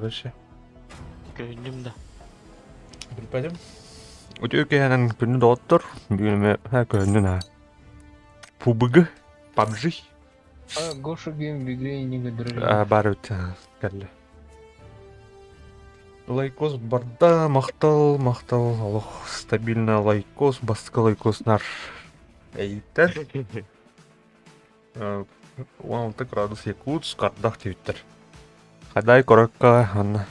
короче. Көндüm да. Bilmedim. Ucu ökeğinin günü doğuttur. Büyünüme her köndün ha. PUBG. PUBG. Гоша гейм в игре не говорит. Бар өте. Кәлі. Лайкос барда мақтал. Аллах, стабильно лайкос, басқа лайкоснар. Әйттер. 16 градус Якутск, қардақ тевіттер. Қадай коракка, анна.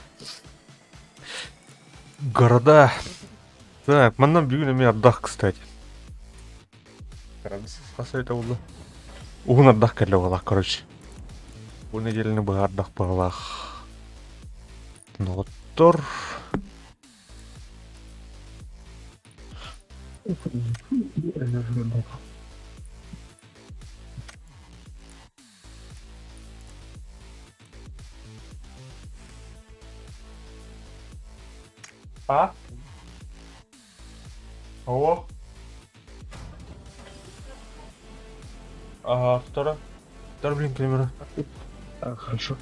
Города. Так, маннан бүгін ардақ, кстати. Градус қасы это болды. Уғын ардақ кәлі олақ, короче. Бұл неделіні бұл ардақ бағалақ. Ноттор. А? О. Ага, вторая. Блин, камера. Хорошо.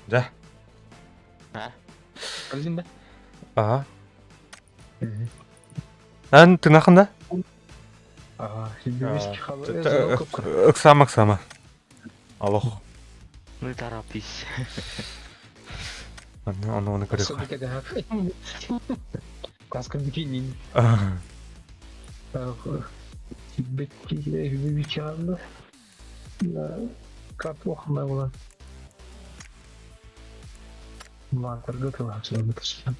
Да. Ha? Aldın da. Ага. Ан, ты нахында? Şimdi biz çıkalım. Ыксама. Аллах. Ну торопись. Оны көрек. Особенно да. Каска бикини. Бикини вечерно. Как плохо было. Мантер готова, все готово.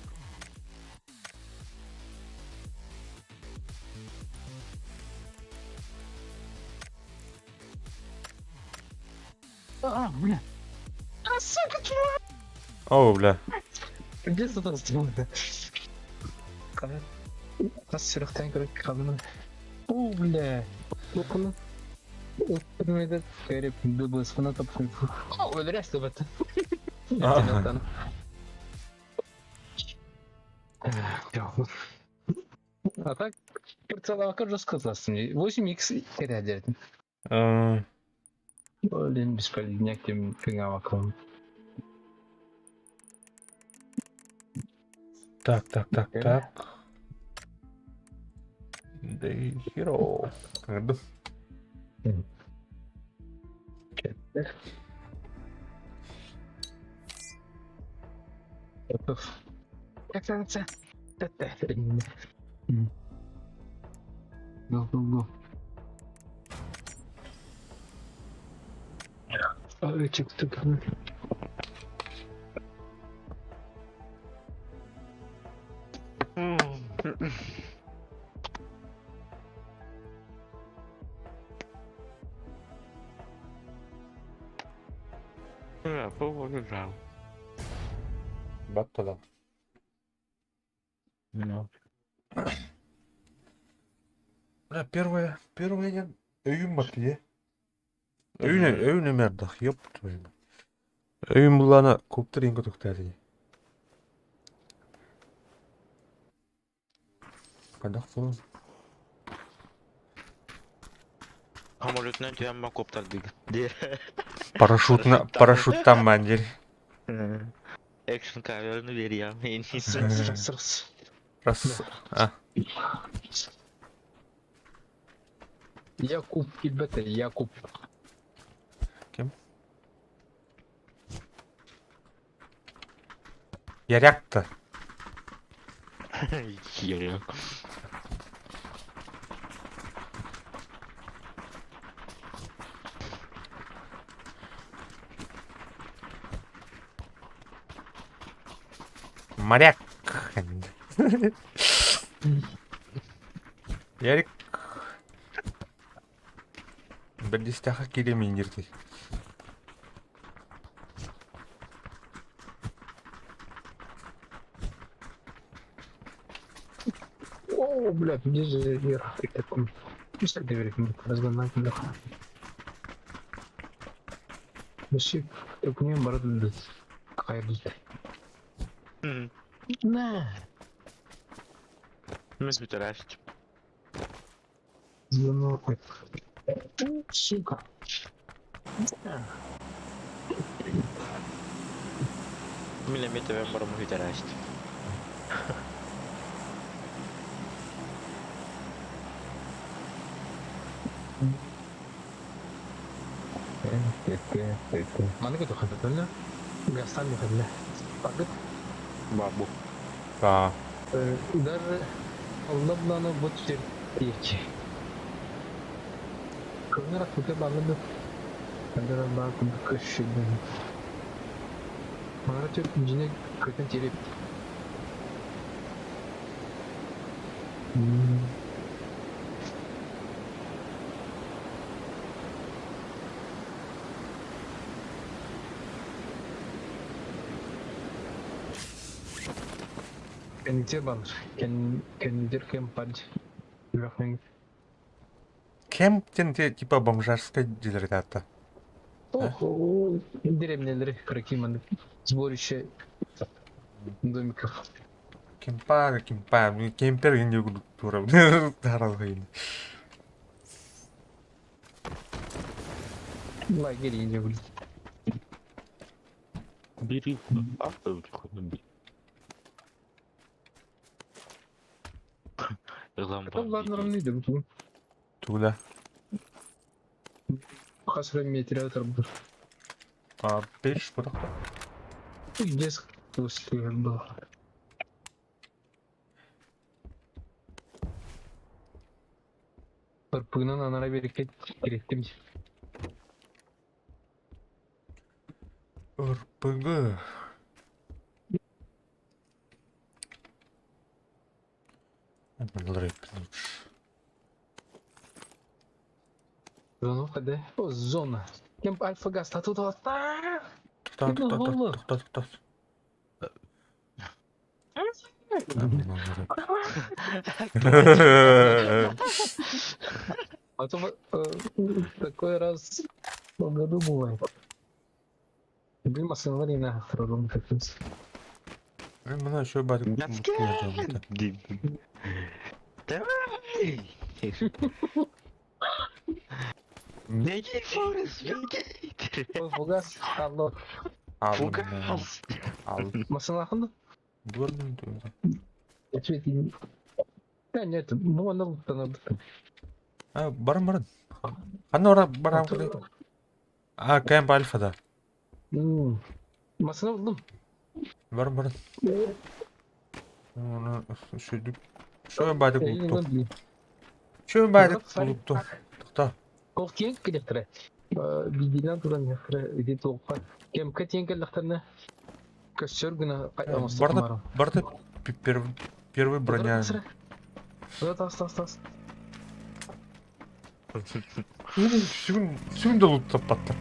Бля. Сука, чувак! О, бля. Где это сделано? Нас сырықтан көріп қалдым. О, бля. Оқыны. Өтірмеді. Көріп, дұбысқына тапқын. О, өлірәс дұбыты. А так, прицеловка жестко классный. 8х терядердім. Блин, бесполезняк тем фигаваком. Так. Day Hero. Aduh. Go. Çıktı kanı. Phố cái rào. Battala. Первое я өйім бак е. Өйін өмердақ, еп твойын. Өйін бұлана көптір ең көтікті әзіне. Қайдақ болын? Самолетнен түйен бақ коптар дейді. Парашюттан бәндер. Экшн каверını veriyor. En iyisi. Раз. Якуб, ребята, Якуб. Кем? Яряк-то. Яряк. Моряк. Ярик. Бір дестаға келемейін ерте. О, блядь, где же я? Ты такой. Ну, что ты говоришь, мы разгонаем, бля. Вообще, так не бороду. Какая тут? На. Mis bitireşti. Звонок. Сука. Millimetre ben buramı bitireşti. Mana gitu kan betulnya? Gasan ya kan lah. Paket Babu. Та. dar Allah bana bu tür diye. Kırınarak kutu bağladı. Kadar bakın kışıdı. Bana çok incine kırkın tirip. Kendisi bağlar. Kendidir kempad. Bırakmayın. Кемптен те типа бомжарская дезертата. Ого, деревнелері кракиманы. Сборище домиков. Кемпа. Кемпер инде тура. Таралгайын. Лагерь не будет. Biri. Ah öldü bir. Yılan Это ладно, равны, да, вот. Туда. Хасра метрия отработ. А, пеш, потом. Деск, после был. Пырпыгынан анара берекет керектим. РПГ. Зона КД. О, зона. Кемп Альфа Газ, тут вот. Тоқтат. А то такой раз в году бывает. Блин, машина на втором как-то. Мына еще бар. Давай. Ne git Forrest, ne git. Ой, Фугас, алло. Фугас. Ал. Машина ақынды? Көрдім. Я что это не... Да нет, ну она луктана. А, барын. Қаны ора барам қыдай. А, кемп альфада. Машина бұлдым. Барын. Оны сөйдік. Шөй бадық ұлттық. Шөй бадық ұлттық. Тоқта. Ол тең келектірі. Бидилан тұран яқыры үде толыққа. Кемка тең келектіріне. Көшсөр күні қаймастық марым. Барды первый броня. Тас. Сүгін де лут таппатты.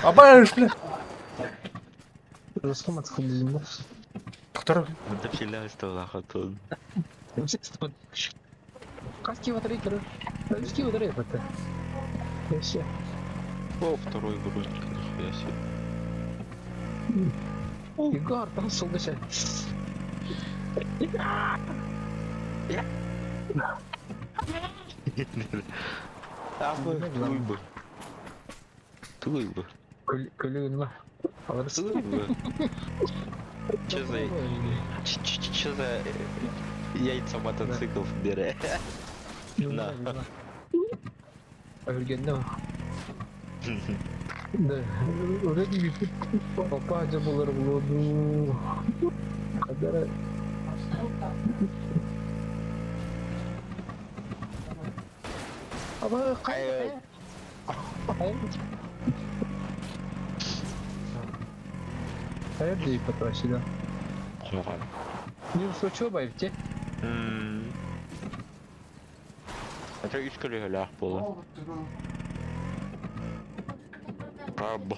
Абай бля. Росқа матықын дейін ба? Тоқтар. Burada bir şeyler istiyorlar hatun. Kas киватыр екен. Өз киватыр екен. Вообще. О, второй груз, нихуя себе. Игор, там солдыша. Abi, туй бы. Көлігін ба? Алырсыз? Туй бы. Че за яйца мотоциклов бере? На. Өлгенде ба? Да, вроде би папа acaba болар болуду. Кадары. Аба кай. Hayır değil patrası da. Оған. Не устойчивый байып, Это 3 көлі өлі ақ болы. Абы.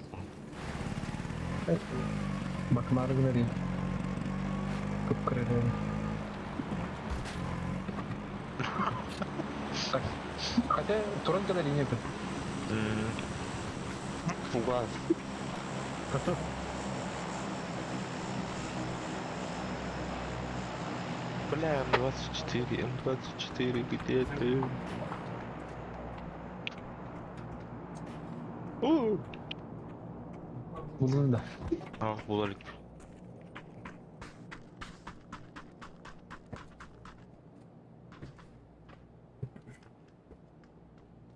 Bakmaları göreyim. Kıpkırı. Так, хотя туран kadar iyi yapın. Фугас. Бля, М24, М24, где ты? Bunun da. Ah, булалик.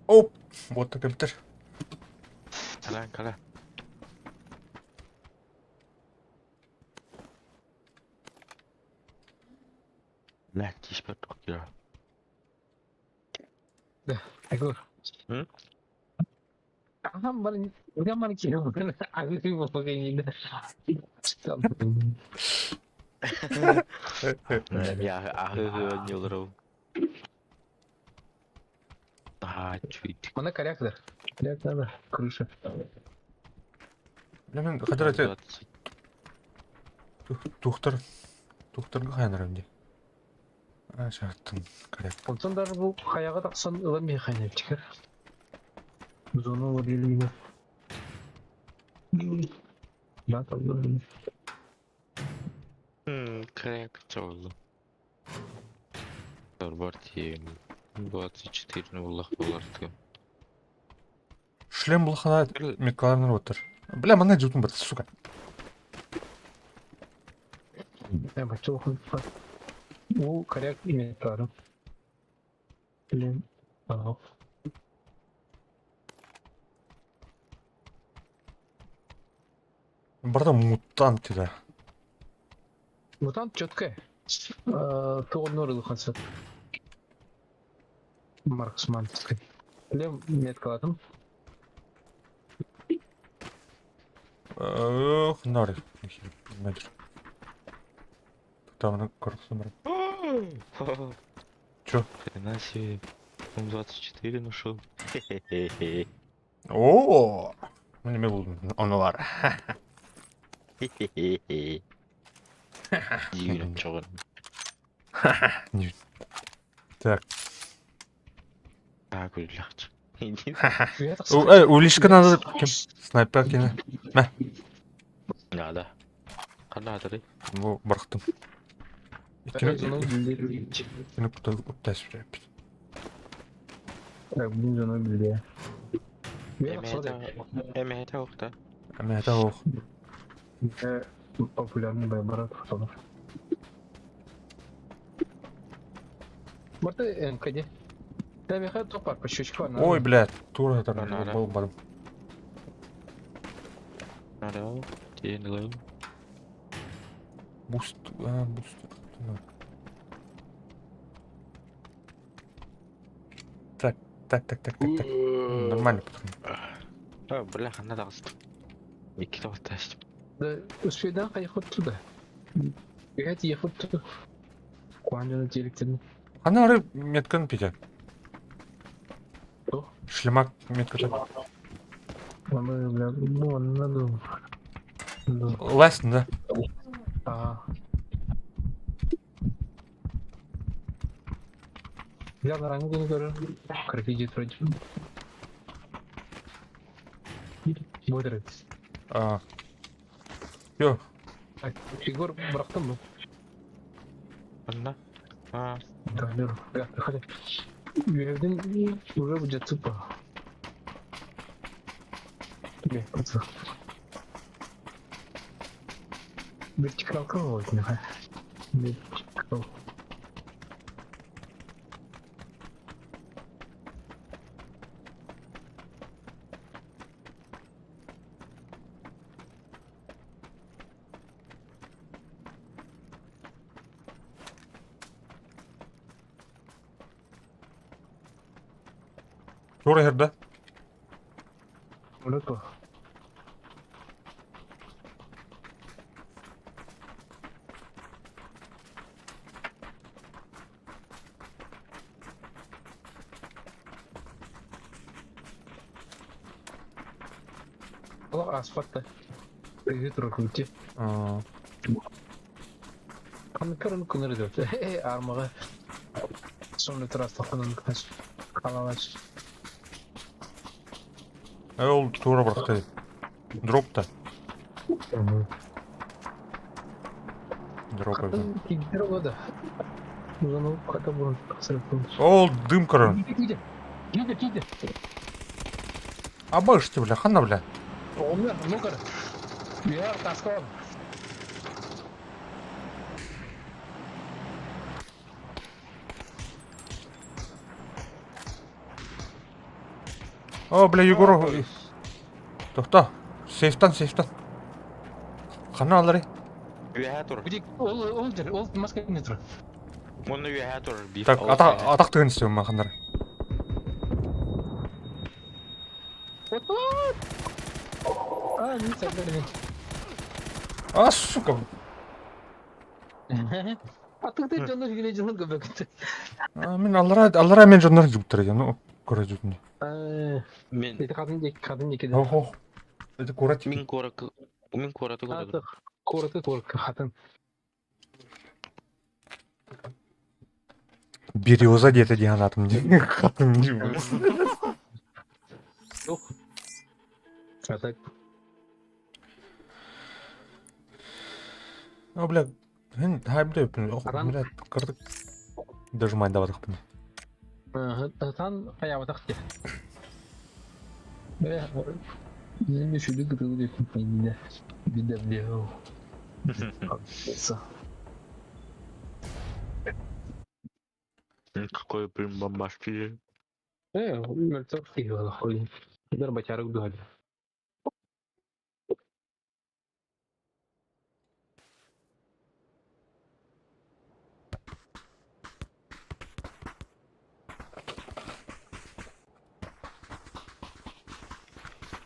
Оп! Вот так бітір. Кала. Бля, тише поток. Да, Егор. Hı? Aha bana kilo. Abi bir bakayım yine. Я не урал. А, чуть. Bana karyaklar. Karyaklar da. Крыша. Білемін, қадыр әте тухтарға қайнар önce. Шағыттың қарек. Ondan da bu kayağa taksan ılamıyor kaynayıp çıkar. Biz onu oraya yine. Ben tabii. Кряк чолы. Барти 24 нулах боларды. Шлем бұлқана меткаларынан отыр. Бля, маңай жүтін бәті, сука. Ben başta okudum. Bu kayak imet var. Bilen. Aa. Барда мутант дейді. Мутант четко. Тоғын орылы қанса. Марксман. Білем меткаладым. Ох, нары. Мәдір. Тұқтағыны көріпсін бұрым. Чё? Хрена себе. М24 нашел. О, неме болдым, оны бар. Дивным чоғын. Так. А, күлләқчі. Улишка надо кем? Снайпер кені. Мә, Надо. Қанда атыры? бұл бұрықтым. Кені құттайсып жайып. Так, блин, жена білді. Әмәйті оқта. Әме әті оқ. Популярный байбарат фотограф. Марта МКД. Да, меха топар по щучку. Ой, блядь, тура Надо. атар. Бұл барым. Надо. Теңілі. Буст. Так. Нормально потом. Бля, қанда дағыстым. Екі тауытта аштым. Да, успейдан қайықы туда. Бегать ехать туда. Куанжаны директорны. Ана ары метканы пейте. Что? Шлемак меткаты. Оны, бля, ну, надо. Лайсын, да? Ага. Я на ранге не говорю. Крокодил вроде. Бодрый. Йо, Егор, бұрақтың ба? Қанда? Да, бер. Приходи. Үйерден уже будет тупо. Бе, пацан. Вертикалка вот, нехай. Вертикал. тура жерде. Лето. O asfaltta. Öyle durur ki. Aa, Kanıkarın kunları dört. Armağa. Sonra tarafta kanın kaç. Kalamaç. ol tuğra bıraktı. Drop da. Drop evden. Kadın gider o da. Uzanı kata burun. Kasırıp bulmuş. Ol dım kırın. Gider. Aba işte bile, kanna bile. Onlar ne kadar? Yar taska var. O bile Yegor. Tohta. Safe'tan. Kanna alır. Üyehe tur. Bir ol maske ne tur? Onu üyehe tur. Bir Tak atak tıgın istiyorum ben kanları. Oto. Ne sen Aa suka. Atık da canlı güle canlı göbekte. Мен аллара мен жоннорун жугуптар экен ну көрө жүзүнө. Men Bir kadın yekide. Ого. Это курать. min korakı. Min koratı koradı. Atık. Koratı kadın. Береза где-то деген атым катын Yok. Atık. А бля мен хайбда өпүн Аран- бля кырдык дожимай давадык бун. Atan ayağı taktı. Ve bizim de şöyle kırıldı yapayım yine. Bir de bir o. Какой блин бомбашки. Мертвых фигурах ходим. Дар бачарок дуали.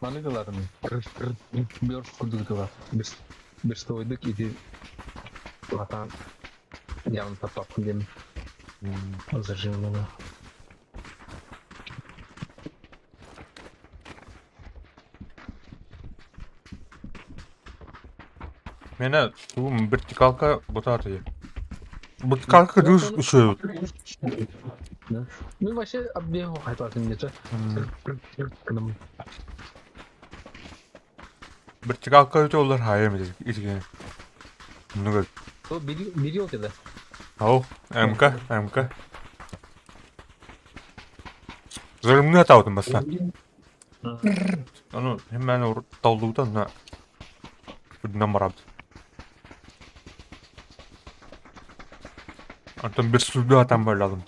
Manıdılar mı? Bir kurduklar. Bir stoyduk idi. Vatan yanı tapak dem. Zажимано. Мени суу вертикалка бутаты. Вертикалка жүз үшөө. Да. Ну вообще оббегал хайтатын где-то. Кыным. Вертикалка өтө олар хайыр эмес изген. Муну То бери о тебе. ау МК. Зырымны атаудым баста. Аны hemen таулуудан на үдүнөн барабыз. Антон бир сүрдү атам böyle aldım.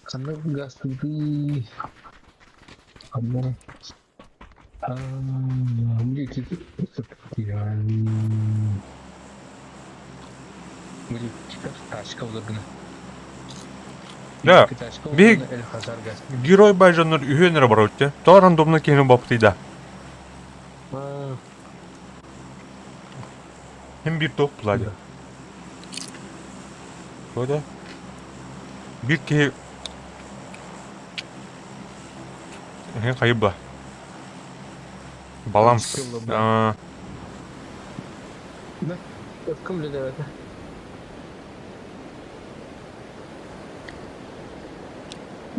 Karena gas tuh kamu ini kita sekian Böyle kita taşka olur gına. Ya, Taşka bir- el hasar gas. Герой байжандар үйөнөрө барып өттү. То рандомно кийин баптыйда. Hem bir top bulaydı. Böyle. Bir ki kayıp var. Balans. Sıkıldı bu. Aa, Ötküm bile evet.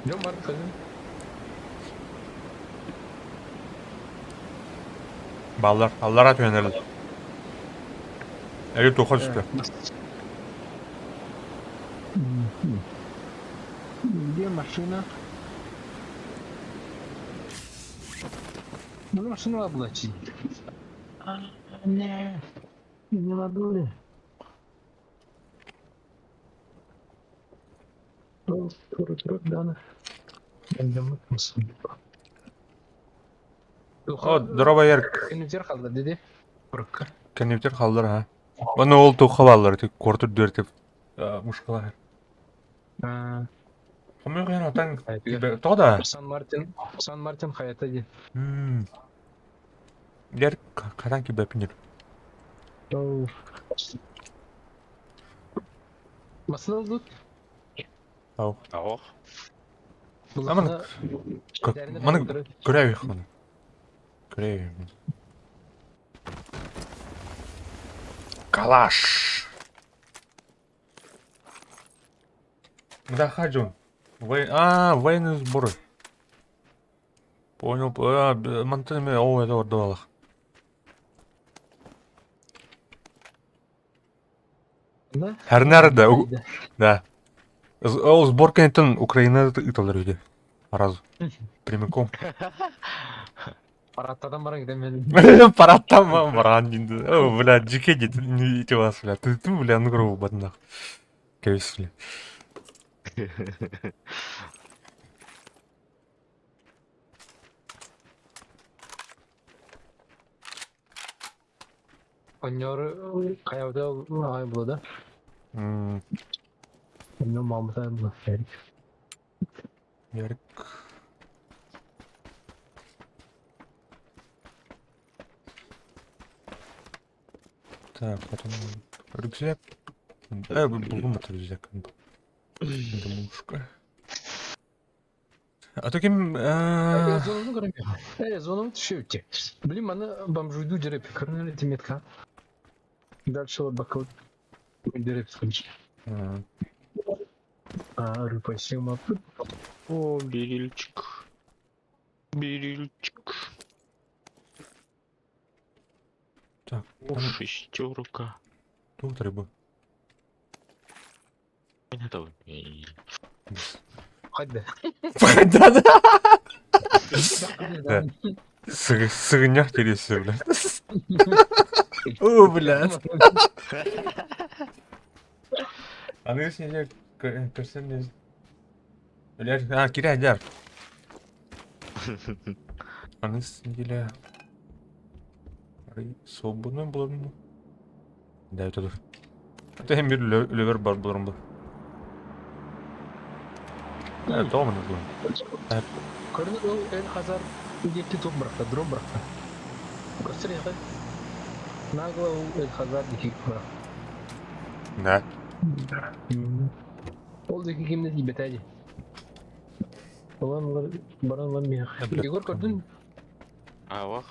Yok var kızım. ballar. Allara tüyöneriz. Eli dokuz üstü. Где машина? Ну, машину облачить. Не. Не надули. Тур, Дана. Ben de mutlusun. O droba yer Benim zerkalda dedi. Bırak. kenevter kaldır ha. Bana ol toka balları tek kortur dörtüp. Muşkala her. Kamıyor yani atan. Toğa da. San Martin hayata değil. Yer katan ki bepinir. Nasıl oldu? Au. Ja. Аман маны көрәбих маны. Көрәбих. Калаш. Да, Хаджун. Военные сборы. Понял. Монтами, это вот давало. Да? Herner'de, да. О, сборка етін Украинада италар үйде. Аразу. Прямиком. Параттадан бараң демедім. Параттан ма барған дейді. О, бля, жеке дейді. Не ете бас, бля. Ты, бля, ну грубо баднақ. Кәвес, бля. Оньор каявда ағай болады. Оньор Мамыт ағай болады. Ярик. Так, потом рюкзак. Булгун это рюкзак. Это мушка. А то кем... Зонunu göremiyorum. Zonumu düşüyor ki. Bileyim bana bamjuydu direp. Karnı timetka. Дальше вот бакал. Direp sıkıntı. Рыпасил мапы. О, берильчик. Берильчик. Так, О, шестерка. тут рыба. Это вот. Hadi. Да-да. Сыгнях тересе, бля. О, блядь. А ну если я көрсем не... Блядь, кире айдар. Аны сенделе... Свободный болар мı? Да, ötedir. Hatta hem bir löver бар боларым bu. Evet, tamam mı? Evet. Karnı o el hazar dikti top bıraktı, drop bıraktı. Göster ya. Nagla o el hazar dikti bıraktı. Ne? Oldu ki kimde değil betacı. Olan var mı ya? Igor gördün? А, вах.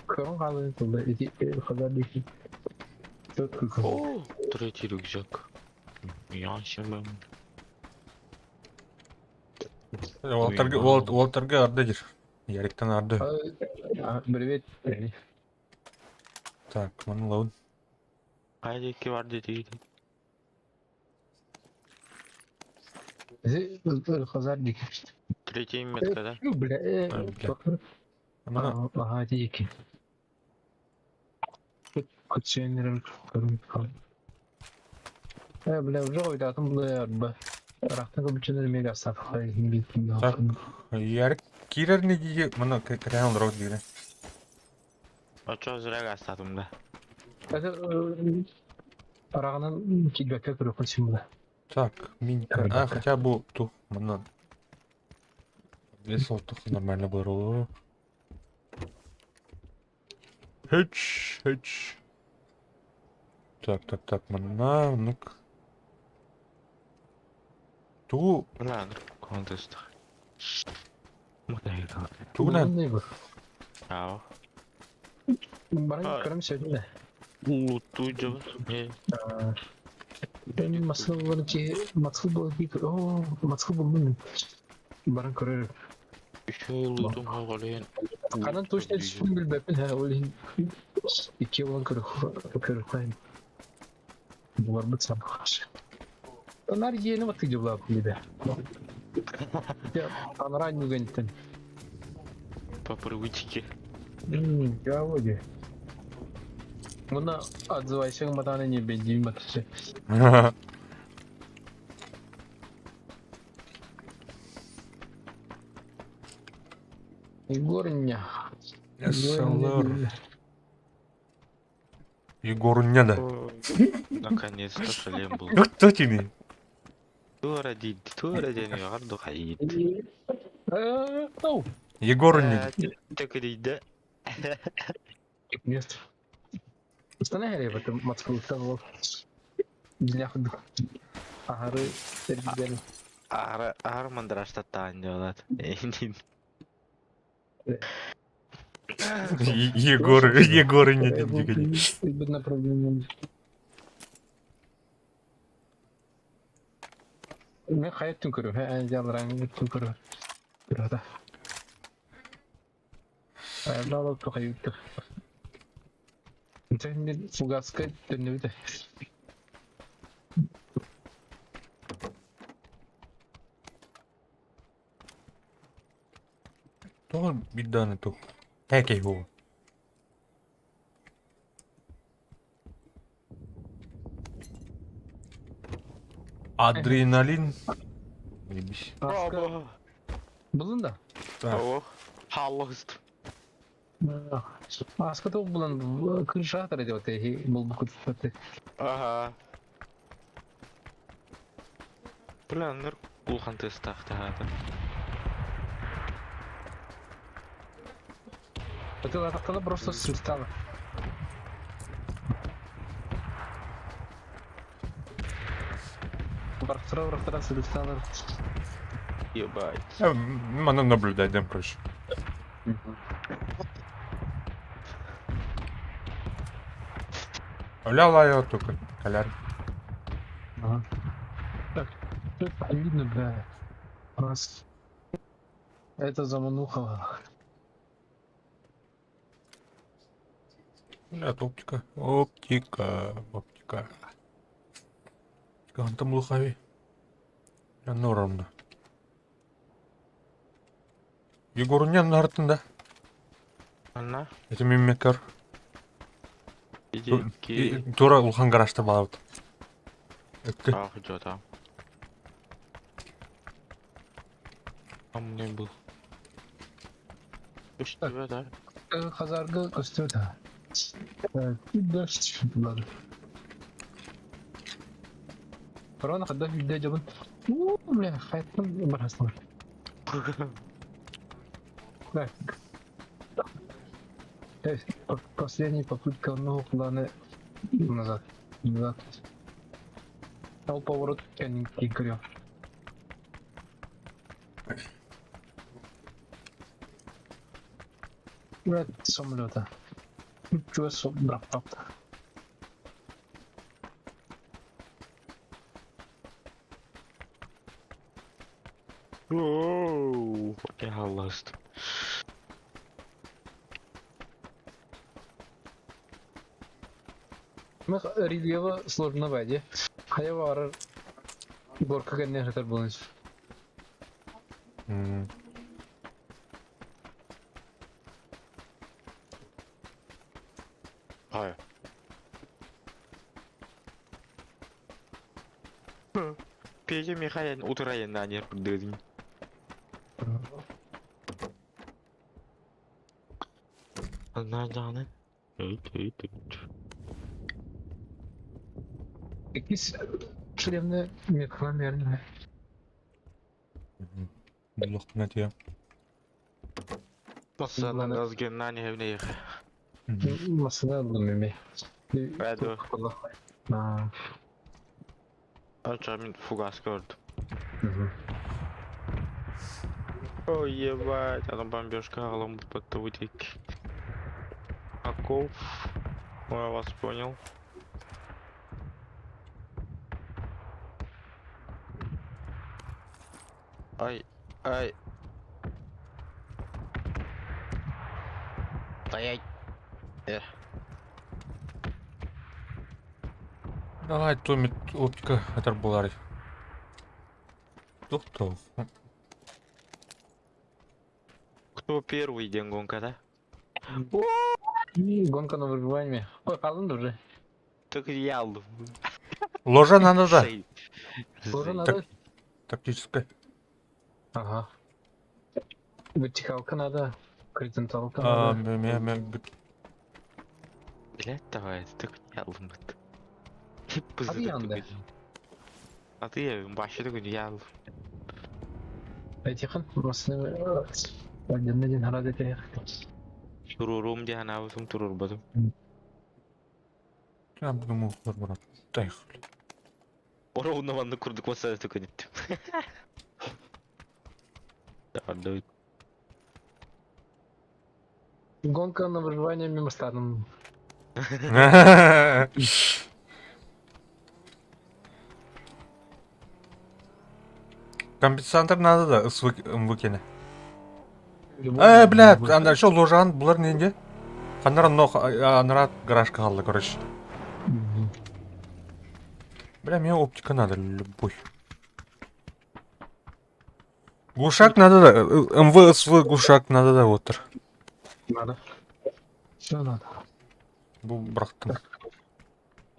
Kırın kaldı solda el hazar dikti. Çok kıkı. О, третий рюкзак. Я себе. Волтерге ардыдыр. Яриктен арды. Привет. Так, маны лаун. Haydi ki var dedi. El hazar dikti. Третий метка, да? Бля, Мана ага, дикий. Кученерин көрүнүп калды. Бля, уже ойдатым бля. Рахтага бүчөнөр мега сафай билдим. так. Ярик кирер не диye мана креан род диye. А чё зря гастадым да? Арагынан килбекке көрүп калчым бля. Так, минька. Хотя бы ту мана. Весел тух нормально было. Хэч. Так, мана, ну-ка. Ту, Ладно, контест. Мутайга. туна. Не бу. А, Бара көрөм сөйдү. луту жабы. Ben masıl buldum. Baran körür. Еще луту оголен. Kanan tuşta düştüm bir bepin ha olin. İki olan körür kayın. Var mı sen baş? Onlar yeni vakti cevap bir de. Ya anran yügenitten. По привычке. Ya воде. Buna отзывайся матана не бензин матчы. Егорня. Егорня да. Наконец-то шлем был. Кто тебе? Тура дени гарду хайит. Оу. Егорня. Так иди. Нет. Установили в этом матку того. Для Ахары сердцем. Ары мандрашта таан жолат. Егор не дегенде. Без направления. Мен хайыттын көрүм, жалыраңы түн көрүм. Burada. Ayarlı alıp çok ayıptı. Sen fugaska dönüyor da. Тоже беда то. Хекей его. Адреналин. Небись. Aska bulun da. Так. О, халлост. Aska da bulun. Kırış atar ediyor tehi. Bul bu kutu. Ага. Planlar улхан тест тахтаады. Это атакала просто сустава. Бартра сустава. Ебать. Надо наблюдать, да, короче. Ля я только. Коляр. Ага. Так, это видно, бля. Раз. Это замануха. Нет, оптика. Оптика. Он там лухави. Я нормально. Егор не артында. Ана, Это мимикар. иди Тура улхан гаражда балабыт. Ах, жота. Не был. Что да? Казаргы костюда. Дождь булады. Корона кадда видео жабын. Бля, хайттым барасың. Да. Последняя попытка нового плана назад. Ал поворот кеннинг кикрё. Брат самолета. Чего брат? Оу, я халлост. Мы рельефа сложно байде. Хая варар горка кенне хатар болынч. Ай. Петя Михаил утраен на нерв дыдин. Наданы. Экис шлемне микрофон верно. Булах на тебя. Пацаны назген на невне их. Масына алдым эме. Бәді. А. Анша мен фугас көрдім. Ой, ебать, она бомбежка голом подтутик. Аков. Я вас понял. Ай. Стоять. Давай, Томит, оптика атар болар. Тоқтау. Кто первый день гонка, да? Гонка на выбивание. Ой, қалын уже. Так я алdım. Ложа надо, да. Тоже надо. Тактическая. Ага. Вертикалка надо. Горизонталка А, надо. Блять, давай, так я aldım. Hadi yandı. Adı ya, başladı günü geldi. Айтихан масыны отдельно ден харат этех. Tururum diye hani avusum turur badım. Я думаю, барбара. Тайх. Ora onunla kurduk masaya tıkan ettim. Ada Гонка на выживание мимо станом. Компенсатор надо да выкине. Блядь, анда şu ложан булар ненде? Ханара нох анара гаражка қалды, короче. Бля, мне оптика надо, любой. Глушак надо да, МВСВ глушак надо да, отыр. Надо. Все надо. Бұл брақтым.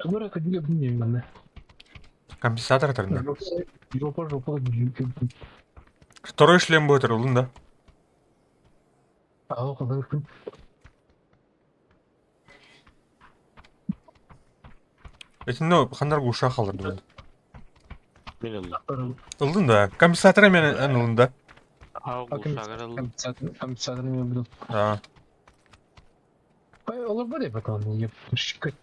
Бұрак әділі білмеймін мен. Компенсатор тұрында. Жопа. Второй шлем будет рулын да. Ау, қалай күн. Этино хандар глушак қалдырды болды. Min aldım. Ildın da. Компенсатор мен ылдын да. Şagar aldım. Компенсатор не буду. Ha. Olur böyle bakalım. Yapışık.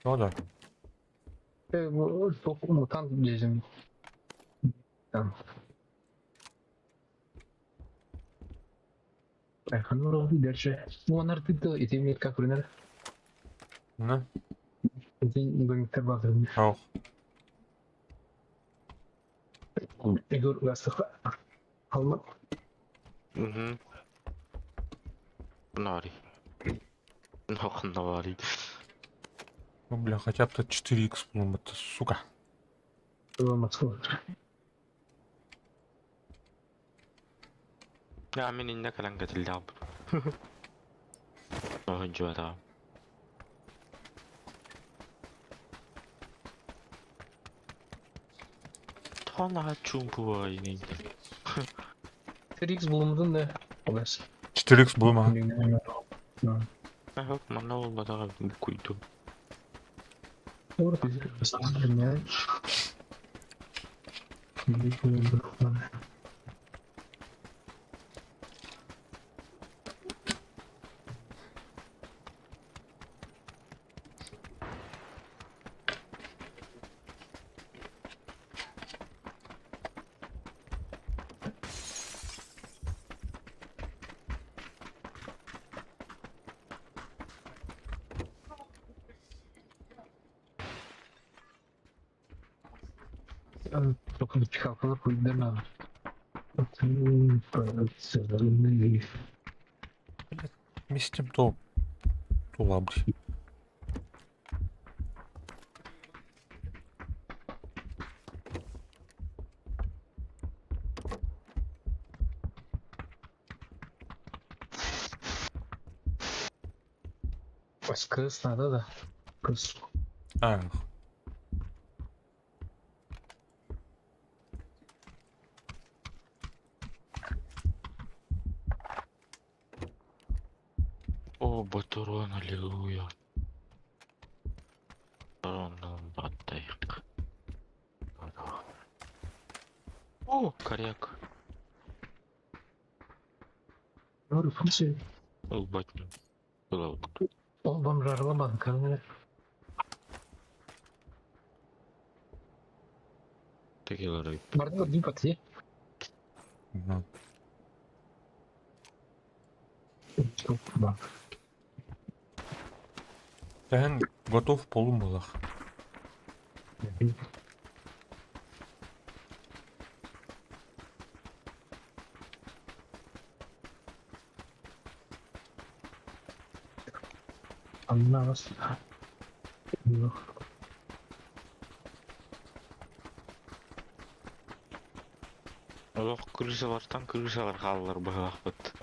O da. Bu çok mutant bizim. Tamam. Ayhan orada gerçi. Bu anartık da etimiyet kakırınlar. Ne? Etin gömükler bakırın. Ау. Igor lastik almak. Угу. Нари. Нахуй навари. Ну, бля, хотя бы тут 4х, по-моему, это сука. Olmaz. Ya min innaka lan اللعب. ما هنجوها. Tana çumpuğa yine. 3x bulunmadın da. Olmaz. 4х bulma. Yok bana olmadı abi bu kuydu. Doğru bizim. Yani. Çok bir çıkartılır kuyudan abi. Местим то. То лабри. Kız надо da. Kız. А. О, батарон, аллилуйя. Батаронdan battık. О, коряк. Doğru fışı. Ул батин. Было. Oğlum жарылamadım kanka. Такие Vardı mı bir patı? Ну. Çok bak. Sen готов полум болах. Anlamaz. Yok. Олох крысалардан крысалар қалалар бағақпыт.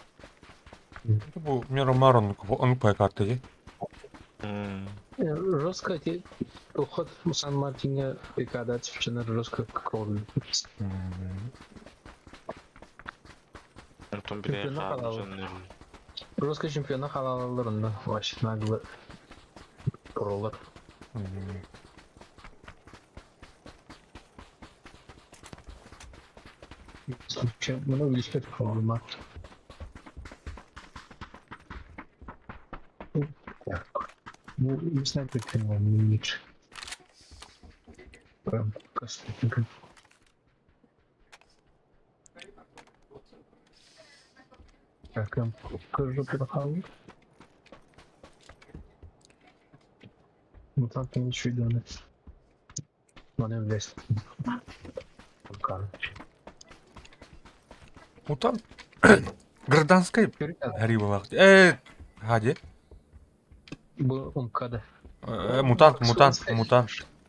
Bu Миромарон, он по карте же. Жестко эти уход Сан-Мартинге когда типичный жестко кровь. Антон бile Çempiyonlar қалып қалалы. жаныр. Жестко чемпионы халалlarında вообще нагло пролар. Bunu ilişki kurulma. Bu yüzden kötü var minik. Ben kastettim. Bakın. Kırıp bakalım. Mutant beni şuydu onu. Bana öyleyse. Bakalım. Мутант. Гражданская Görük ya. рыба. Hadi. Bu umkadı. Mutant.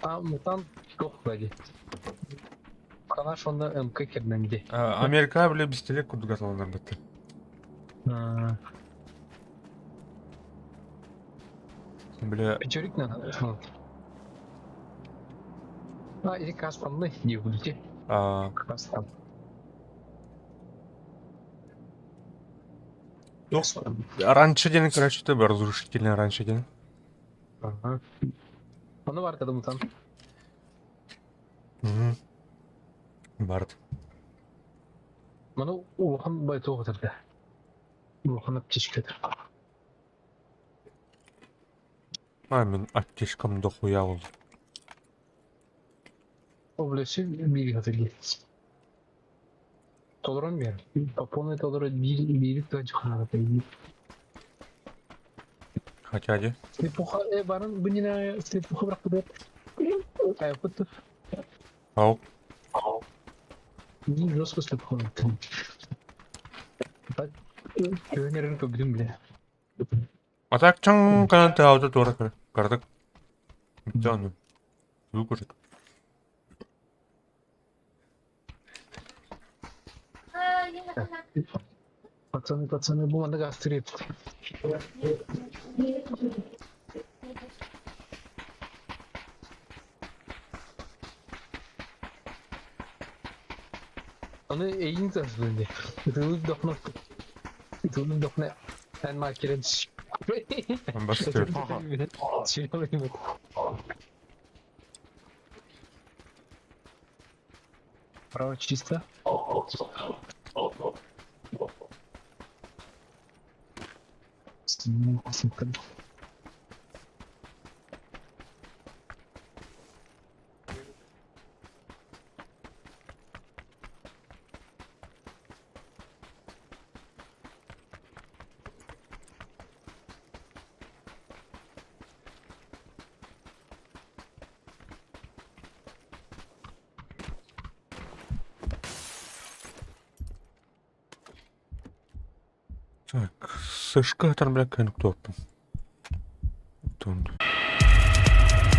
Aa mutant yok böyle. Kalaş onda umka kirlendi. Amerika bile bistelik kurdu kasalanlar bitti. Ha. Bile Bir çocuk ne? Ha ini kastamlı diyor bu diye. Kastam. раньше день, короче, тебе разрушительный раньше день. Aha. Onu var kadın mutant. Барт. Bana Ulhan baytı oturdu. Ulhan hep çişkedir. Мен оттишком дохуя был. O bilesi bir hatırlıyor. Toleran bir yer. Popolne toleran bir daha çıkıyor. Хотя hadi. Слепуха, баран, бы не на слепуха брак бы. А вот тут Ау. не жестко слепуха. Так, görünürün köbüdüm bile. Атак чаң канаты ауды тура кырдык. Bitti onu. Выгрузит. Пацаны, bu anda gastrit. Onu eğin tarzında. Tığlık dokuna. En makine düş. Он бастер. Право чисто. Снимка. Так, Сашка там, бля, конь кто? Тонду.